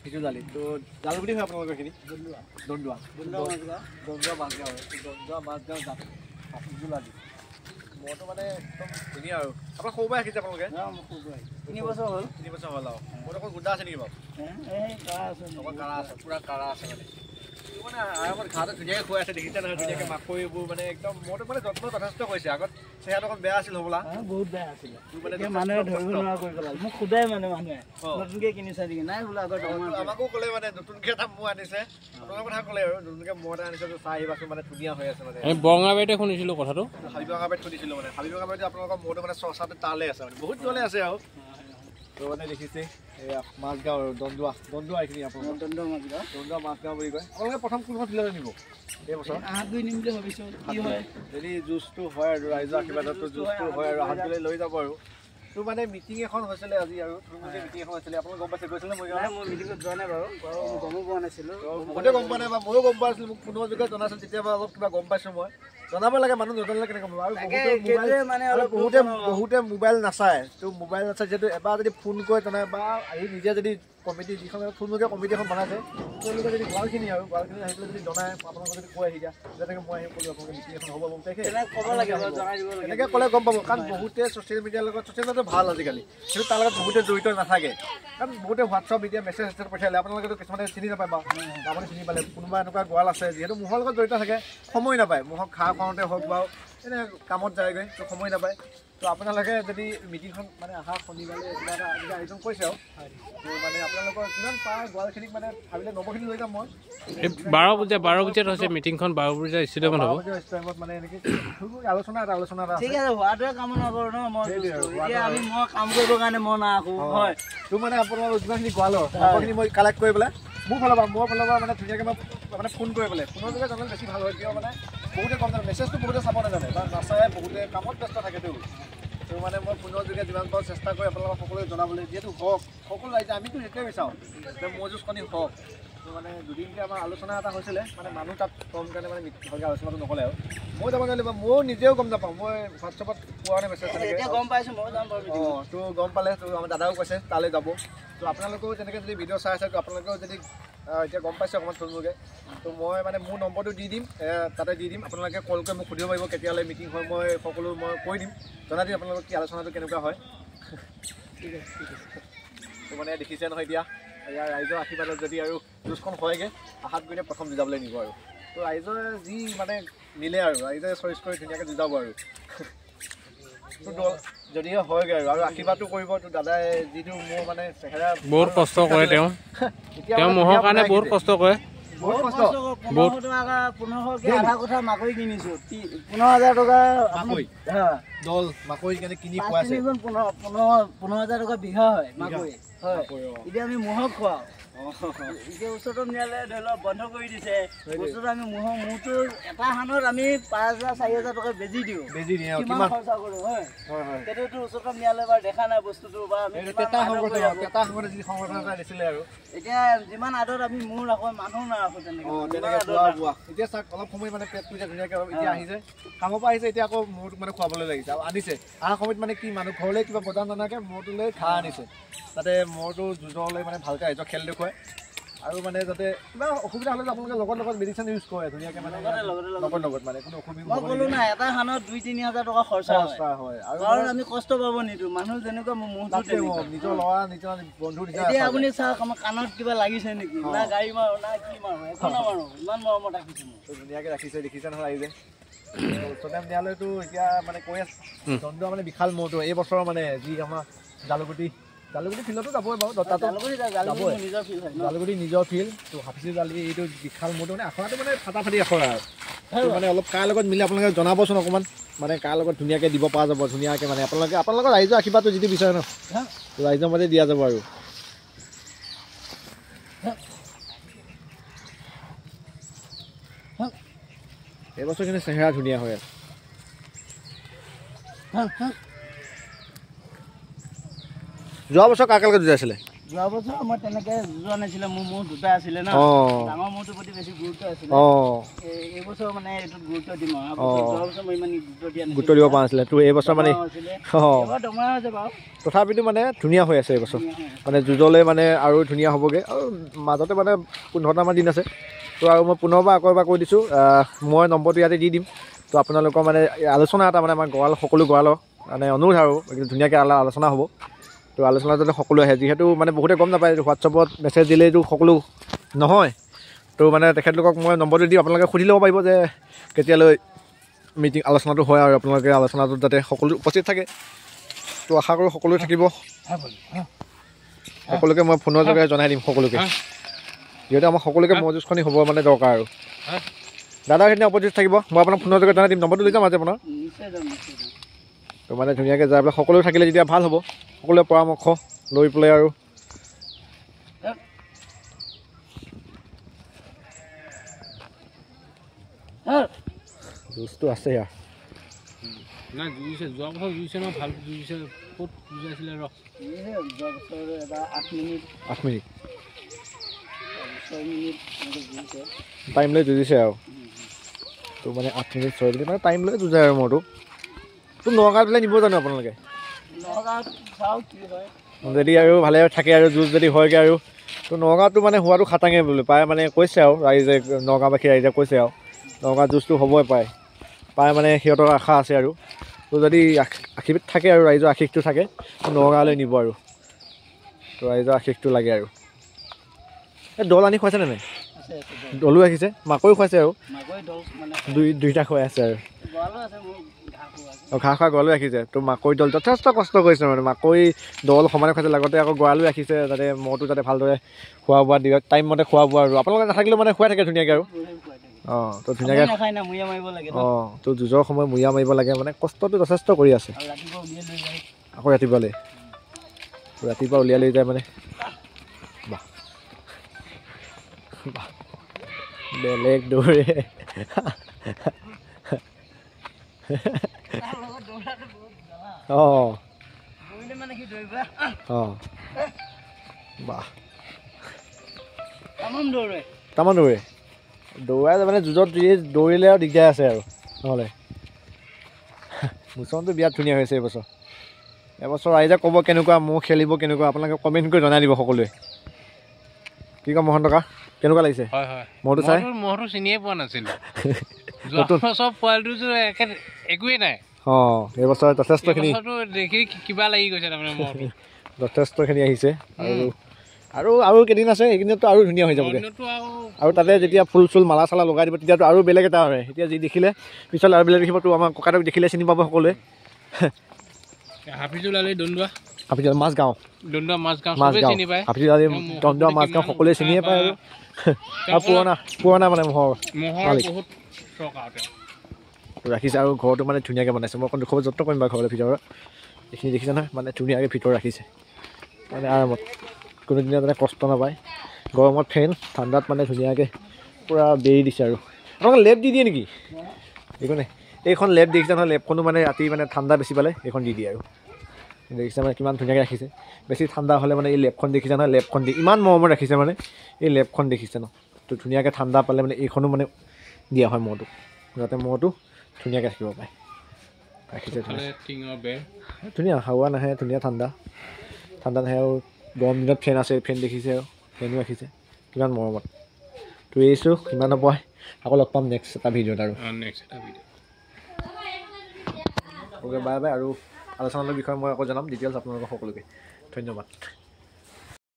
সিজুলালি তো জালুগুৰি হয় আপোনালোকৰ খিনি দণ্ডুৱা মাজগাঁও জাত সিজুলালি মইতো মানে একদম ধুনীয়া আৰু আপোনাৰ সৰু পৰাই শিকিছে আপোনালোকে 3 বছৰ হ'ল আৰু মোৰ অকল গুণ্ডা আছে নেকি বাৰু কাৰা আছে পুৰা কাৰা আছে মানে আমাৰ ঘাটত ধুনীয়াকৈ খুৱাই আছে দেখিছে নহয় ধুনীয়াকৈ মাকৈবোৰ মানে একদম মইতো মানে যত্ন যথেষ্ট কৰিছে আগত চেহেৰাটো অকণ বেয়া আছিল হ'বলা বহুত বেয়া আছিলে মানুহে ধৰিব নোৱাৰা কৰি পেলালে মোক সোধাই মানে মানুহে নতুনকৈ কিনিছা নেকি নাই বোলে আগত আমাকো ক'লে মানে নতুনকৈ এটা মৌ আনিছে আপোনালোকৰ কথা ক'লে আৰু নতুনকৈ মৌ এটা আনিছে চাই আহিবাচোন মানে ধুনীয়া হৈ আছে মানে আমি বৰঙাবাৰীতে শুনিছিলোঁ কথাটো হাবিবঙাবাৰীত শুনিছিলোঁ মানে হাবিবঙাবাৰীত আপোনালোকৰ মৌটো মানে চৰ্চাটো তালে আছে মানে বহুত দূৰলৈ আছে আৰু তো মানে দেখিছে এয়া মাজগাঁও আৰু দণ্ডুৱা এইখিনি আপোনালোকৰ দণ্ডুৱা মাজগাঁও বুলি কয় আপোনালোকে প্ৰথম কোনখন ফিল্ডত নিব এই বছৰ আহাত গৈ নিম বুলি ভাবিছোঁ কি হয় যদি জুচটো হয় আৰু ৰাইজৰ আশীৰ্বাদতো জুচটো হয় আৰু আহাত গ'লে লৈ যাব আৰু তো মানে মিটিং এখন হৈছিলে আজি আৰু থুলমূলকৈ মিটিং এখন হৈছিলে আপোনালোকে গম পাইছে গৈছিলে মই মিটিঙত যোৱা নাই বাৰু গমো পোৱা নাছিলোঁ বহুতে গম পোৱা নাই বা ময়ো গম পোৱা নাছিলোঁ মোক ফোনৰ যোগে জনাইছিল তেতিয়াবা অলপ কিবা গম পাইছোঁ মই জনাব লাগে মানুহ নজনালে কেনেকৈ গম আৰু বহুতে মোবাইল নাচায় তো মোবাইল নাচায় যিহেতু এবাৰ যদি ফোন কৰে তেনে বা আহি নিজে যদি কমিটি যিখন থুলমূলকৈ কমিটি এখন বনাইছে তেওঁলোকে যদি গোৱালখিনি আহি পেলাই যদি জনায় আপোনালোকে যদি কৈ আহি দিয়া যেনেকৈ মই আহি ক'লোঁ আপোনালোকে মিটিং এখন হ'ব ক'ব লাগে এনেকৈ ক'লে গম পাব কাৰণ বহুতে ছ'চিয়েল মিডিয়াৰ লগত ছ'চিয়েল মিডিয়াটো ভাল আজিকালি কিন্তু তাৰ লগত বহুতে জড়িত নাথাকে কাৰণ বহুতে হোৱাটছআপ এতিয়া মেছেজ পঠিয়ালে আপোনালোকেতো কিছুমানে চিনি নাপায় বা আপুনি চিনি পালে কোনোবা এনেকুৱা গোৱাল আছে যিহেতু মহৰ লগত জড়িত থাকে সময় নাপায় মহক খা খুৱাওঁতে হওক বা এনে কামত যায়গৈ তো সময় নাপায় তো আপোনালোকে যদি মিটিংখন মানে অহা শনিবাৰে কিবা এটা আয়োজন কৰিছে আৰু তো মানে আপোনালোকৰ কিমান পায় গোৱালখিনিক মানে ভাবিলে নৱখিনি লৈ যাম মই 12 বজাত হৈছে মিটিংখন 12 বজাত ষ্টেডিয়ামত হ'ব ষ্টেডিয়ামত মানে এনেকৈ আলোচনা এটা ঠিক আছে হোৱাটোৱে কামনা কৰোঁ ন মই কাম কৰিবৰ কাৰণে মই নাৰাখোঁ হয় তো মানে আপোনালোকৰ যিমানখিনি গোৱালৰ সকলোখিনি মই কালেক্ট কৰি পেলাই মোৰ ফালৰ পৰা মানে ধুনীয়াকৈ মই মানে ফোন কৰি পেলাই ফোনৰ যোগে জনালে বেছি ভাল হয় কিয় মানে বহুতে কম জানে মেছেজটো বহুতে চাব নাজানে বা নাচায় বহুতে কামত ব্যস্ত থাকেতো তো মানে মই ফোনৰ যোগে যিমান পাৰোঁ চেষ্টা কৰি আপোনালোকক সকলোৱে জনাবলৈ যিহেতু হওক সকলো ৰাইজে আমিতো সেইটোৱে বিচাৰোঁ যে মৌ যুঁজখনি হওক তো মানে দুদিনকৈ আমাৰ আলোচনা এটা হৈছিলে মানে মানুহ তাত কম কাৰণে মানে ভালকৈ আলোচনাটো নহ'লে আৰু মই যাব নোৱাৰিলোঁ বা ময়ো নিজেও গম নাপাওঁ মই হোৱাটছআপত পোৱা নাই মেছেজ তেনেকৈ গম পাইছোঁ মই যাম বাৰু তো গম পালে তো আমাৰ দাদাও কৈছে তালৈ যাব তো আপোনালোকেও তেনেকৈ যদি ভিডিঅ' চাই আছে তো আপোনালোকেও যদি এতিয়া গম পাইছে অকণমান থুলমূলকৈ তো মই মানে মোৰ নম্বৰটো দি দিম তাতে দি দিম আপোনালোকে কল কৰি মোক সুধিব পাৰিব কেতিয়ালৈ মিটিং হয় মই সকলো মই কৈ দিম জনাই দিম আপোনালোকক কি আলোচনাটো কেনেকুৱা হয় ঠিক আছে তো মানে দেখিছে নহয় এতিয়া ইয়াৰ ৰাইজৰ আশীৰ্বাদত যদি আৰু যুঁজখন হয়গৈ আহাত গৈ প্ৰথম যুঁজাবলৈ নিব আৰু তো ৰাইজৰ যি মানে মিলে আৰু ৰাইজে চইচ কৰি ধুনীয়াকৈ যুঁজাব আৰু যদিহে হয়গৈ আৰু আশীৰ্বাদটো কৰিব তো দাদাই যিটো মোৰ মানে চেহেৰা বহুত কষ্ট কৰে তেওঁ মহৰ কাৰণে বহুত কষ্ট কৰে আধা কথা মাকৈ কিনিছোঁ 15,000 টকা দল মাকৈ কিনি খুৱাইছে 15,000 টকা বিঘা হয় মাকৈ হয় এতিয়া আমি মহক খুৱাওঁ এতিয়া উচ্চতম ন্যায়ালয়ে ধৰি লওক বন্ধ কৰি দিছে বস্তুটো আমি মহটো এটা হানত আমি 5,000-4,000 টকা বেজি দিওঁ কিমান খৰচা কৰোঁ হয় সেইটোতো উচ্চতম ন্যায়ালয়ে বাৰু দেখা নাই বস্তুটো বা এতিয়া যিমান আদত আমি মহ ৰাখোঁ মানুহ নাৰাখোঁ এতিয়া চাওক অলপ সময় মানে পেট পুৰিছে ধুনীয়াকৈ এতিয়া আহিছে কামৰ পৰা আহিছে এতিয়া আকৌ মহটো মানে খুৱাবলৈ লাগিছে আৰু আনিছে অহা সময়ত মানে কি মানুহ ঘৰলৈ কিবা বজাৰ নানাকৈ মহটো লৈ ঘাঁহ আনিছে তাতে মহটো যুঁজলৈ মানে ভালকৈ ৰাইজক খেল দেখুৱায় আৰু মানে যাতে কিবা অসুবিধা হ'লে আপোনালোকে লগত মেডিচিন ইউজ কৰে ধুনীয়াকৈ মানে লগত মানে কোনো অসুবিধা মই ক'লোঁ না এটা হানত 2-3,000 টকা খৰচা হয় আৰু কাৰণ আমি কষ্ট পাব নিদিওঁ মানুহ যেনেকুৱা নিজৰ ল'ৰা নিজৰ বন্ধু এতিয়া আপুনি চাওক আমাৰ কাণত কিবা লাগিছে নেকি না গাড়ী মাৰোঁ না কি মাৰোঁ একো নামাৰোঁ ইমান মৰমত ৰাখিছোঁ মই ধুনীয়াকৈ ৰাখিছে দেখিছে নহয় ৰাইজে উচ্চতম ন্যায়ালয়তো এতিয়া মানে কৈ আছে দণ্ডুৱা মানে বিশাল মহটো এই বছৰৰ মানে যি আমাৰ জালুগুটি ফিল্ডতো যাবই বাৰু জালুগুটি নিজৰ ফিল্ড তো হাফিচি জালি এইটো বিশাল মহটো মানে আখৰাটো মানে ফাটাফাটি আখৰা আৰু মানে অলপ কাৰ লগত মিলি আপোনালোকে জনাবচোন অকণমান মানে কাৰ লগত ধুনীয়াকৈ দিব পৰা যাব ধুনীয়াকৈ মানে আপোনালোকৰ ৰাইজৰ আশীৰ্বাদটো যিটো বিচাৰে ন ৰাইজৰ মাজতে দিয়া যাব আৰু এইবছৰ কিন্তু চেহেৰা ধুনীয়া হৈ আছে যোৱা বছৰ কাৰ কাৰ লগত যুঁজাইছিলে যোৱা বছৰ মই তেনেকৈ যোৱা নাছিলে মোৰ মহ দুটা আছিলে ন ডাঙৰ মহটোৰ প্ৰতি বেছি গুৰুত্ব আছিলে এইবছৰ মানে এইটোত গুৰুত্ব দিম যোৱা বছৰ মই ইমান গুৰুত্ব দিব পৰা নাছিলে তো এইবছৰ মানে দমৰা হৈছে বাৰু তথাপিতো মানে ধুনীয়া হৈ আছে এইবছৰ মানে যুঁজলৈ মানে আৰু ধুনীয়া হ'বগৈ আৰু মাজতে মানে 15টামান দিন আছে তো আৰু মই পুনৰবাৰ আকৌ এবাৰ কৈ দিছোঁ মই নম্বৰটো ইয়াতে দি দিম তো আপোনালোকৰ মানে আলোচনা এটা মানে আমাৰ গঁৰাল সকলো গঁৰালৰ মানে অনুৰোধ আৰু ধুনীয়াকৈ আলোচনা হ'ব তো আলোচনা যাতে সকলো আহে যিহেতু মানে বহুতে গম নাপায় হোৱাটছআপত মেছেজ দিলেইতো সকলো নহয় তো মানে তেখেতলোকক মই নম্বৰটো দিম আপোনালোকে সুধি ল'ব পাৰিব যে কেতিয়ালৈ মিটিং আলোচনাটো হয় আৰু আপোনালোকে আলোচনাটোত যাতে সকলো উপস্থিত থাকে তো আশা কৰোঁ সকলোৱে থাকিব সকলোকে মই ফোনৰ যোগেৰে জনাই দিম সকলোকে যিহেতু আমাৰ সকলোকে মজুজখনি হ'ব মানে দৰকাৰ আৰু দাদা সেইদিনা উপস্থিত থাকিব মই আপোনাক ফোনৰ যোগেৰে জনাই দিম নম্বৰটো লৈ যাম আজি আপোনাৰ তো মানে ধুনীয়াকৈ যাই পেলাই সকলো থাকিলে যেতিয়া ভাল হ'ব সকলোৱে পৰামৰ্শ লৈ পেলাই আৰু জুচটো আছে ইয়াৰ না জুইছে যোৱা বছৰ জুইছে ন ভাল জুইছে ক'ত বুজাইছিলে ৰ যোৱা বছৰ এটা 8 মিনিট টাইম লৈ যুঁজিছে আৰু তো মানে 8 মিনিট 6 মিনিট মানে টাইম লৈ যুঁজাই আৰু মোৰতো তো নগাঁৱত পেলাই নিব জানো আপোনালোকে যদি আৰু ভালে থাকে আৰু যুঁজ যদি হয়গৈ আৰু তো নগাঁৱতো মানে হোৱাটো খাটাঙে বোলে প্ৰায় মানে কৈছে আৰু ৰাইজে নগাঁওবাসী ৰাইজে কৈছে আৰু নগাঁৱত যুঁজটো হ'বই প্ৰায় মানে সিহঁতৰ আশা আছে আৰু তো যদি আশীষ থাকে আৰু ৰাইজৰ আশীষটো থাকে নগাঁৱলৈ নিব আৰু তো ৰাইজৰ আশীষটো লাগে আৰু এই দল আনি খুৱাইছেনে নাই দলো ৰাখিছে মাকৈ খুৱাইছে আৰু দুইটা খুৱাই আছে আৰু ঘাঁহ খোৱা গঁৰালো ৰাখিছে তো মাকৈ দল যথেষ্ট কষ্ট কৰিছে মানে মাকৈ দল সমানে খুৱাইছে লগতে আকৌ গঁৰালো ৰাখিছে যাতে মহটো যাতে ভালদৰে খোৱা বোৱা দিয়ক টাইম মতে খোৱা বোৱা আৰু আপোনালোকে নাথাকিলেও মানে খুৱাই থাকে ধুনীয়াকৈ আৰু তো ধুনীয়াকৈ তো যুঁজৰ সময় মুয়া মাৰিব লাগে মানে কষ্টটো যথেষ্ট কৰি আছে আকৌ ৰাতিপুৱালৈ উলিয়াই লৈ যায় মানে বেলেগ দৌৰে তামান দৌৰে দৌৰাই মানে যুঁজত দৌৰিলে আৰু দিগদাৰ আছে আৰু নহ'লে মোচনটো বিৰাট ধুনীয়া হৈছে এবছৰ ৰাইজে ক'ব কেনেকুৱা মহ খেলিব কেনেকুৱা আপোনালোকে কমেণ্ট কৰি জনাই দিব সকলোৱে কি কম মোহন টকা কেনেকুৱা লাগিছে মহটো চাই মহটো চিনিয়ে পোৱা নাছিলোঁ চব পোৱালিটো একোৱেই নাই এইবছৰ যথেষ্টখিনি দেখি কিবা লাগি গৈছে তাৰমানে মহটো যথেষ্টখিনি আহিছে আৰু কেইদিন আছে সেইখিনিতো আৰু ধুনীয়া হৈ যাবগৈ আৰু তাতে যেতিয়া ফুল চুল মালা চালা লগাই দিব তেতিয়াতো আৰু বেলেগ এটা হয় এতিয়া যি দেখিলে পিছলৈ আৰু বেলেগ দেখিবতো আমাৰ ককাটোক দেখিলে চিনি পাব সকলোৱে হাফিজুল আলি দন্দুৱা মাজগাঁও সকলোৱে চিনিয়ে পায় আৰু পুৰণা মানে মহৰ ৰাখিছে আৰু ঘৰটো মানে ধুনীয়াকৈ বনাইছে মই অকণ দেখুৱাব যত্ন কৰিম বাৰু ঘৰৰ ভিতৰত এইখিনি দেখিছে নহয় মানে ধুনীয়াকৈ ভিতৰত ৰাখিছে মানে আৰামত কোনোদিনে মানে কষ্ট নাপায় গৰমত ফেন ঠাণ্ডাত মানে ধুনীয়াকৈ পূৰা বেৰি দিছে আৰু আপোনালোকে লেপ দি দিয়ে নেকি একো নাই এইখন লেপ দেখিছে নহয় লেপখনো মানে ৰাতি মানে ঠাণ্ডা বেছি পালে এইখন দি দিয়ে আৰু দেখিছে মানে কিমান ধুনীয়াকৈ ৰাখিছে বেছি ঠাণ্ডা হ'লে মানে এই লেপখন দেখিছে নহয় লেপখন দি ইমান মৰমত ৰাখিছে মানে এই লেপখন দেখিছে ন তো ধুনীয়াকৈ ঠাণ্ডা পালে মানে এইখনো মানে দিয়া হয় মহটো যাতে মহটো ধুনীয়াকৈ ৰাখিব পাৰে ৰাখিছে ধুনীয়া হাৱা নাহে ধুনীয়া ঠাণ্ডা নাহে আৰু গৰম দিনত ফেন আছে ফেন দেখিছে আৰু ফেনো ৰাখিছে কিমান মৰমত তো এৰিছোঁ সিমান হ'ব আকৌ লগ পাম নেক্সট এটা ভিডিঅ'ত আৰু অ'কে বাই বাই আৰু আলোচনাৰ বিষয়ে মই আকৌ জনাম ডিটেইলছ আপোনালোকক সকলোকে ধন্যবাদ